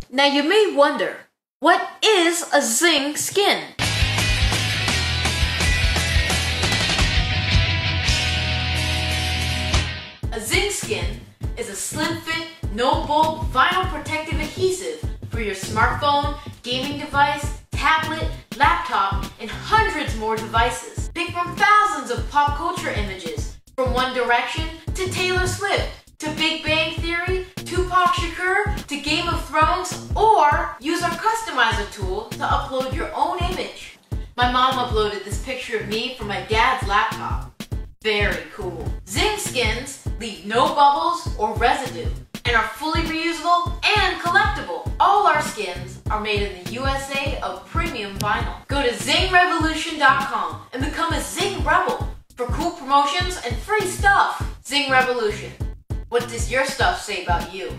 Now you may wonder, what is a Zing skin? A Zing skin is a slim fit, no bulk vinyl protective adhesive for your smartphone, gaming device, tablet, laptop, and hundreds more devices. Pick from thousands of pop culture images, from One Direction to Taylor Swift, to Big Bang Theory, Tupac Shakur, to Game of Thrones, or use our customizer tool to upload your own image. My mom uploaded this picture of me from my dad's laptop. Very cool. Zing skins leave no bubbles or residue and are fully reusable and collectible. All our skins are made in the USA of premium vinyl. Go to zingrevolution.com and become a Zing Rebel for cool promotions and free stuff. Zing Revolution. What does your stuff say about you?